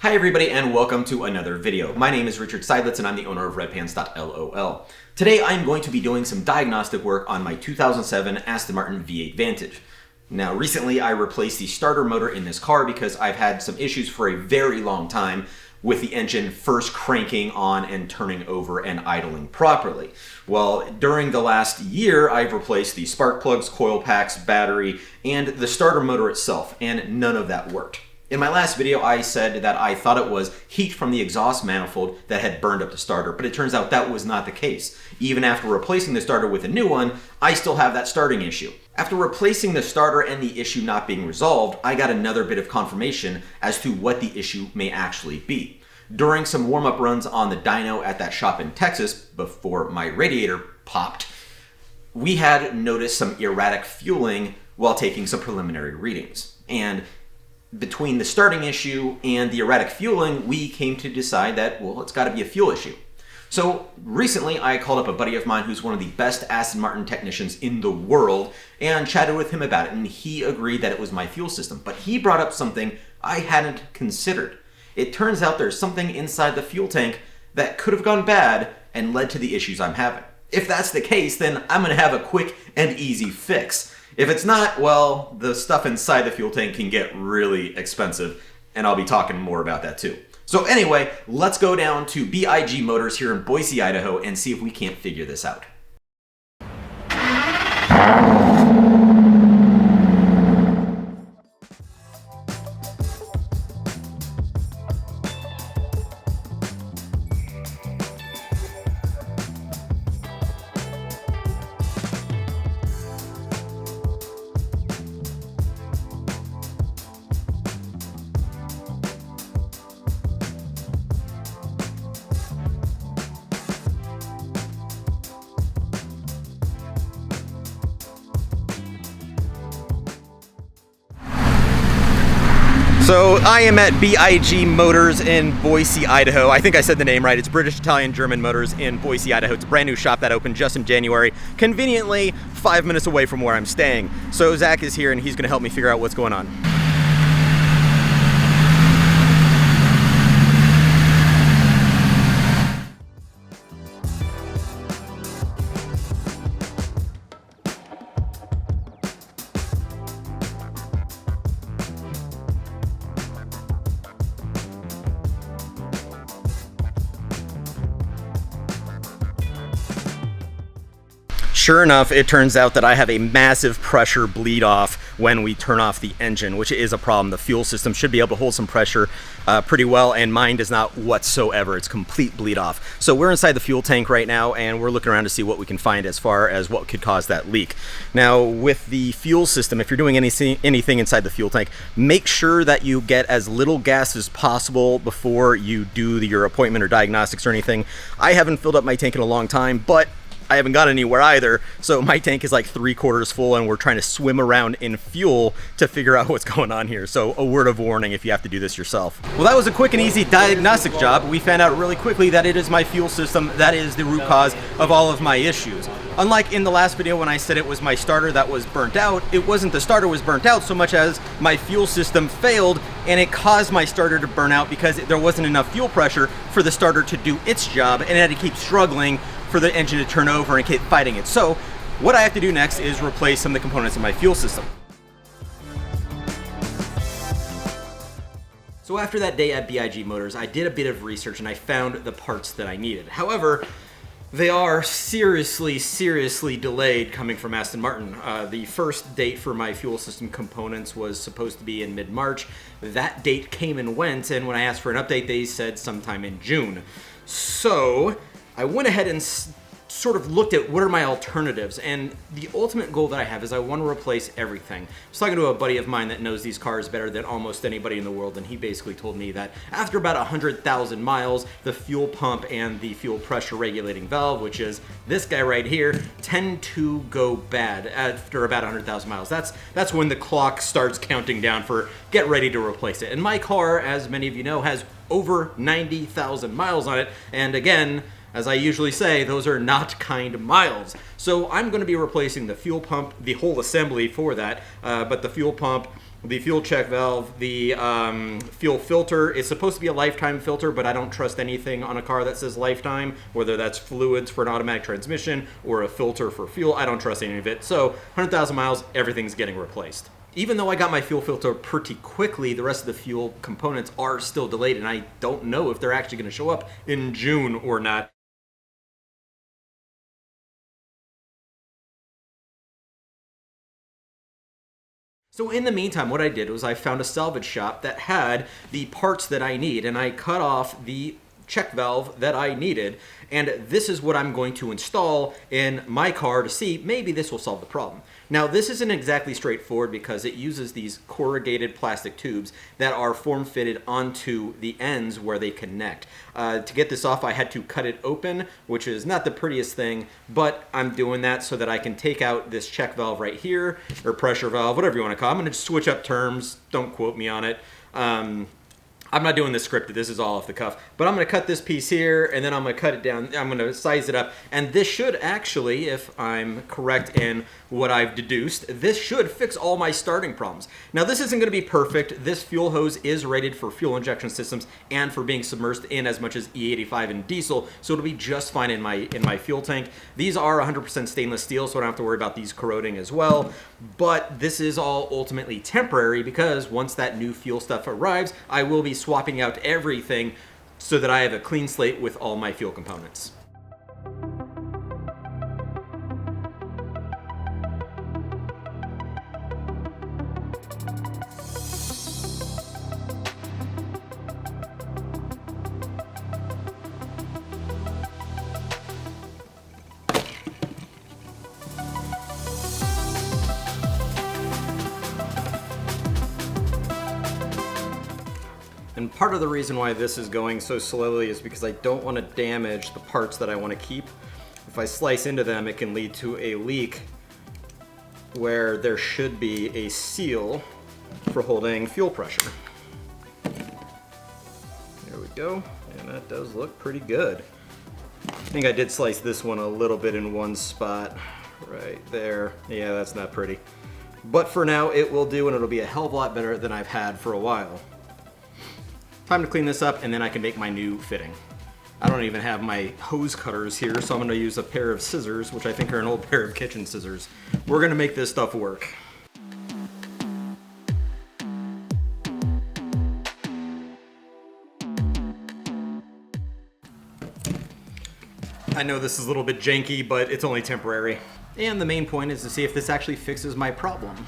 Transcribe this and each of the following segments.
Hi everybody and welcome to another video. My name is Richard Seidlitz and I'm the owner of Redpants.lol. Today I'm going to be doing some diagnostic work on my 2007 Aston Martin V8 Vantage. Now recently I replaced the starter motor in this car because I've had some issues for a very long time with the engine first cranking on and turning over and idling properly. Well, during the last year I've replaced the spark plugs, coil packs, battery, and the starter motor itself, and none of that worked. In my last video, I said that I thought it was heat from the exhaust manifold that had burned up the starter, but it turns out that was not the case. Even after replacing the starter with a new one, I still have that starting issue. After replacing the starter and the issue not being resolved, I got another bit of confirmation as to what the issue may actually be. During some warm-up runs on the dyno at that shop in Texas, before my radiator popped, we had noticed some erratic fueling while taking some preliminary readings. And between the starting issue and the erratic fueling, we came to decide that, well, it's got to be a fuel issue. So recently I called up a buddy of mine who's one of the best Aston Martin technicians in the world and chatted with him about it, and he agreed that it was my fuel system. But he brought up something I hadn't considered. It turns out there's something inside the fuel tank that could have gone bad and led to the issues I'm having. If that's the case, then I'm going to have a quick and easy fix. If it's not, well, the stuff inside the fuel tank can get really expensive, and I'll be talking more about that too. So anyway, let's go down to BIG Motors here in Boise, Idaho, and see if we can't figure this out. So I am at BIG Motors in Boise, Idaho. I think I said the name right. It's British Italian German Motors in Boise, Idaho. It's a brand new shop that opened just in January, conveniently 5 minutes away from where I'm staying. So Zach is here and he's gonna help me figure out what's going on. Sure enough, it turns out that I have a massive pressure bleed off when we turn off the engine, which is a problem. The fuel system should be able to hold some pressure pretty well, and mine does not whatsoever. It's complete bleed off. So we're inside the fuel tank right now, and we're looking around to see what we can find as far as what could cause that leak. Now, with the fuel system, if you're doing anything inside the fuel tank, make sure that you get as little gas as possible before you do your appointment or diagnostics or anything. I haven't filled up my tank in a long time, but I haven't got anywhere either, so my tank is like 3/4 full and we're trying to swim around in fuel to figure out what's going on here. So a word of warning if you have to do this yourself. Well, that was a quick and easy diagnostic job. We found out really quickly that it is my fuel system that is the root cause of all of my issues. Unlike in the last video when I said it was my starter that was burnt out, it wasn't the starter was burnt out so much as my fuel system failed and it caused my starter to burn out because there wasn't enough fuel pressure for the starter to do its job and it had to keep struggling for the engine to turn over and keep fighting it. So what I have to do next is replace some of the components in my fuel system. So after that day at BIG Motors, I did a bit of research and I found the parts that I needed. However, they are seriously delayed coming from Aston Martin. The first date for my fuel system components was supposed to be in mid-March. That date came and went, and when I asked for an update, they said sometime in June. So I went ahead and sort of looked at what are my alternatives, and the ultimate goal that I have is I want to replace everything. I was talking to a buddy of mine that knows these cars better than almost anybody in the world, and he basically told me that after about 100,000 miles, the fuel pump and the fuel pressure regulating valve, which is this guy right here, tend to go bad after about 100,000 miles. That's when the clock starts counting down for get ready to replace it. And my car, as many of you know, has over 90,000 miles on it, and again, as I usually say, those are not kind miles. So I'm going to be replacing the fuel pump, the whole assembly for that, but the fuel pump, the fuel check valve, the fuel filter is supposed to be a lifetime filter, but I don't trust anything on a car that says lifetime, whether that's fluids for an automatic transmission or a filter for fuel. I don't trust any of it. So 100,000 miles, everything's getting replaced. Even though I got my fuel filter pretty quickly, the rest of the fuel components are still delayed, and I don't know if they're actually going to show up in June or not. So in the meantime, what I did was I found a salvage shop that had the parts that I need, and I cut off the check valve that I needed, and this is what I'm going to install in my car to see maybe this will solve the problem. Now, this isn't exactly straightforward because it uses these corrugated plastic tubes that are form-fitted onto the ends where they connect. To get this off, I had to cut it open, which is not the prettiest thing, but I'm doing that so that I can take out this check valve right here, or pressure valve, whatever you want to call it. I'm going to switch up terms. Don't quote me on it. I'm not doing this scripted, this is all off the cuff. But I'm going to cut this piece here, and then I'm going to cut it down. I'm going to size it up. And this should actually, if I'm correct in what I've deduced, this should fix all my starting problems. Now, this isn't going to be perfect. This fuel hose is rated for fuel injection systems and for being submersed in as much as E85 and diesel, so it'll be just fine in my fuel tank. These are 100% stainless steel, so I don't have to worry about these corroding as well. But this is all ultimately temporary because once that new fuel stuff arrives, I will be swapping out everything so that I have a clean slate with all my fuel components. And part of the reason why this is going so slowly is because I don't want to damage the parts that I want to keep. If I slice into them, it can lead to a leak where there should be a seal for holding fuel pressure. There we go, and that does look pretty good. I think I did slice this one a little bit in one spot, right there. Yeah, that's not pretty. But for now, it will do, and it'll be a hell of a lot better than I've had for a while. Time to clean this up, and then I can make my new fitting. I don't even have my hose cutters here, so I'm going to use a pair of scissors, which I think are an old pair of kitchen scissors. We're going to make this stuff work. I know this is a little bit janky, but it's only temporary. And the main point is to see if this actually fixes my problem.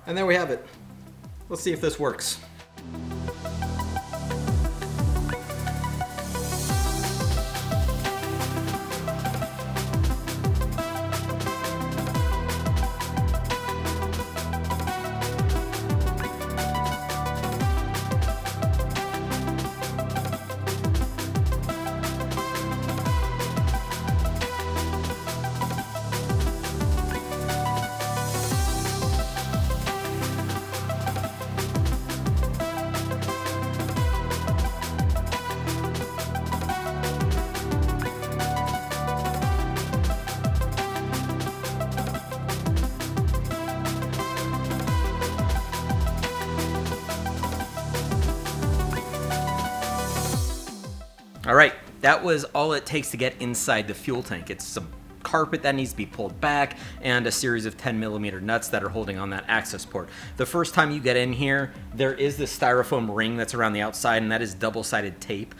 And there we have it. Let's see if this works. All right, that was all it takes to get inside the fuel tank. It's some carpet that needs to be pulled back and a series of 10mm nuts that are holding on that access port. The first time you get in here, there is this styrofoam ring that's around the outside, and that is double-sided tape.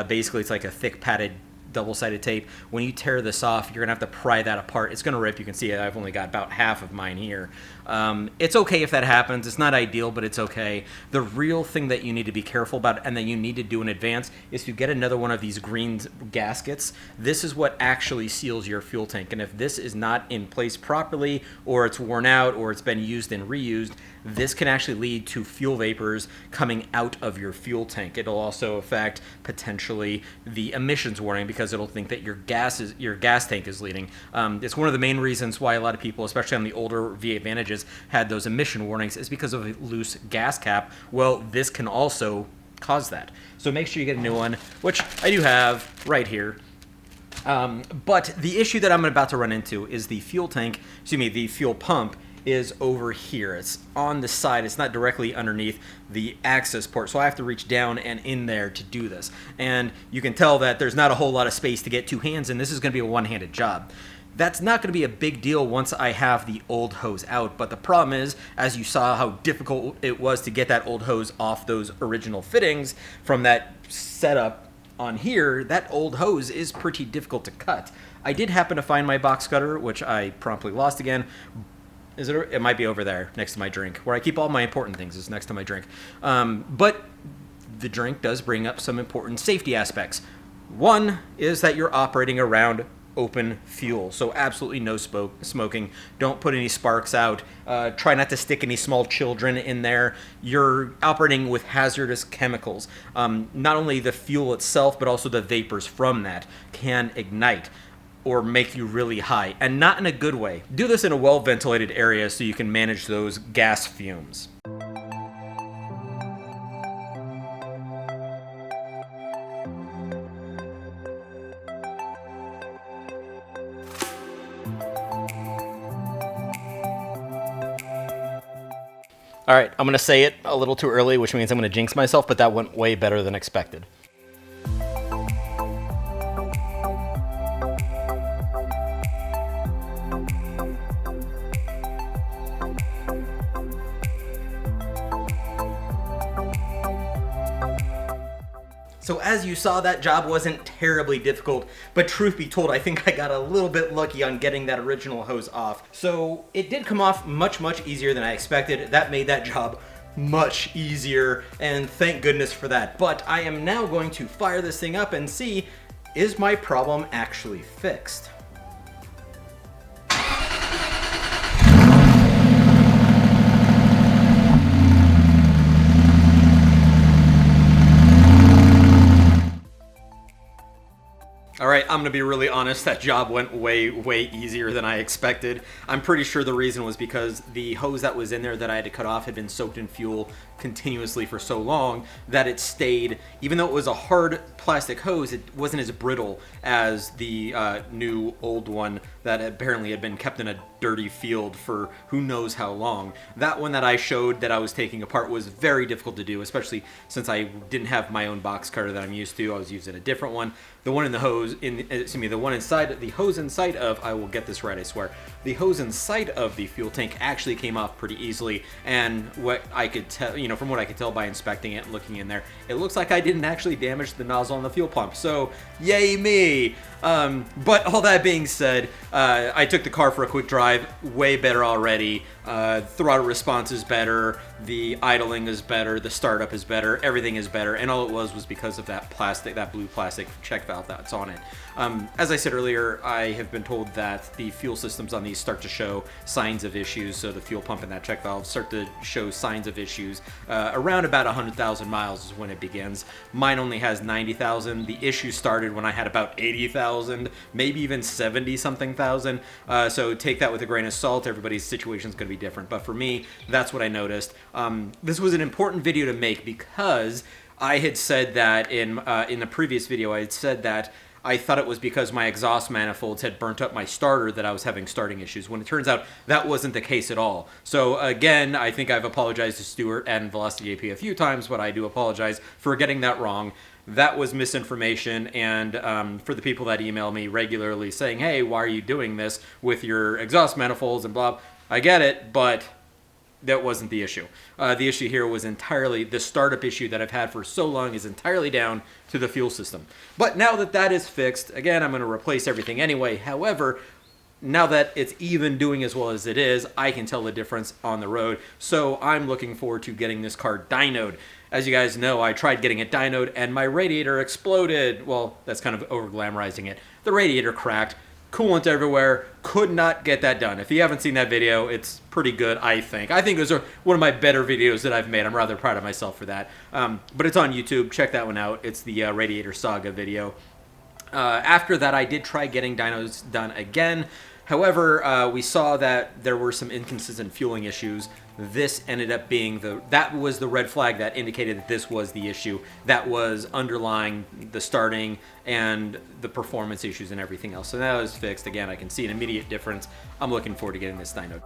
Basically, it's like a thick padded double-sided tape. When you tear this off, you're gonna have to pry that apart. It's gonna rip. You can see I've only got about half of mine here. It's okay if that happens. It's not ideal, but it's okay. The real thing that you need to be careful about and that you need to do in advance is to get another one of these green gaskets. This is what actually seals your fuel tank. And if this is not in place properly, or it's worn out, or it's been used and reused, this can actually lead to fuel vapors coming out of your fuel tank. It'll also affect potentially the emissions warning because it'll think that your gas tank is leading. It's one of the main reasons why a lot of people, especially on the older V8 Vantages, had those emission warnings is because of a loose gas cap. Well, this can also cause that. So make sure you get a new one, which I do have right here. But the issue that I'm about to run into is the fuel pump is over here. It's on the side. It's not directly underneath the access port. So I have to reach down and in there to do this. And you can tell that there's not a whole lot of space to get two hands in. This is going to be a one-handed job. That's not going to be a big deal once I have the old hose out. But the problem is, as you saw how difficult it was to get that old hose off those original fittings from that setup on here, that old hose is pretty difficult to cut. I did happen to find my box cutter, which I promptly lost again. It might be over there next to my drink. Where I keep all my important things is next to my drink. But the drink does bring up some important safety aspects. One is that you're operating around open fuel, so absolutely no smoking. Don't put any sparks out. Try not to stick any small children in there. You're operating with hazardous chemicals. Not only the fuel itself, but also the vapors from that can ignite or make you really high, and not in a good way. Do this in a well-ventilated area so you can manage those gas fumes. All right, I'm gonna say it a little too early, which means I'm gonna jinx myself, but that went way better than expected. So as you saw, that job wasn't terribly difficult, but truth be told, I think I got a little bit lucky on getting that original hose off. So it did come off much, much easier than I expected. That made that job much easier, and thank goodness for that. But I am now going to fire this thing up and see, is my problem actually fixed? All right, I'm gonna be really honest, that job went way, way easier than I expected. I'm pretty sure the reason was because the hose that was in there that I had to cut off had been soaked in fuel continuously for so long that it stayed, even though it was a hard plastic hose, it wasn't as brittle as the new old one that apparently had been kept in a dirty field for who knows how long. That one that I showed that I was taking apart was very difficult to do, especially since I didn't have my own box cutter that I'm used to. I was using a different one. The one in the hose, the one inside, the hose inside of, I will get this right, I swear. The hose inside of the fuel tank actually came off pretty easily, and what I could tell, from what I could tell by inspecting it and looking in there, it looks like I didn't actually damage the nozzle on the fuel pump, so yay me! But all that being said, I took the car for a quick drive, way better already. Throttle response is better, the idling is better, the startup is better, everything is better, and all it was because of that plastic, that blue plastic check valve that's on it. As I said earlier, I have been told that the fuel systems on these start to show signs of issues, so the fuel pump and that check valve start to show signs of issues around about 100,000 miles is when it begins. Mine only has 90,000. The issue started when I had about 80,000, maybe even 70-something thousand. So take that with a grain of salt. Everybody's situation is going to be different, but for me, that's what I noticed. This was an important video to make because I had said that in the previous video, I had said that I thought it was because my exhaust manifolds had burnt up my starter that I was having starting issues, when it turns out that wasn't the case at all. So again, I think I've apologized to Stuart and Velocity AP a few times, but I do apologize for getting that wrong. That was misinformation, and for the people that email me regularly saying, hey, why are you doing this with your exhaust manifolds and blah, I get it, but that wasn't the issue. The issue here was entirely the startup issue that I've had for so long is entirely down to the fuel system. But now that that is fixed, again, I'm going to replace everything anyway. However, now that it's even doing as well as it is, I can tell the difference on the road. So I'm looking forward to getting this car dynoed. As you guys know, I tried getting it dynoed and my radiator exploded. Well, that's kind of over glamorizing it. The radiator cracked, coolant everywhere, could not get that done. If you haven't seen that video, it's pretty good, I think. I think it was one of my better videos that I've made. I'm rather proud of myself for that. But it's on YouTube. Check that one out. It's the Radiator Saga video. After that, I did try getting dynos done again. However, we saw that there were some inconsistent fueling issues. This ended up being that was the red flag that indicated that this was the issue that was underlying the starting and the performance issues and everything else. So that was fixed. Again, I can see an immediate difference. I'm looking forward to getting this dynoed.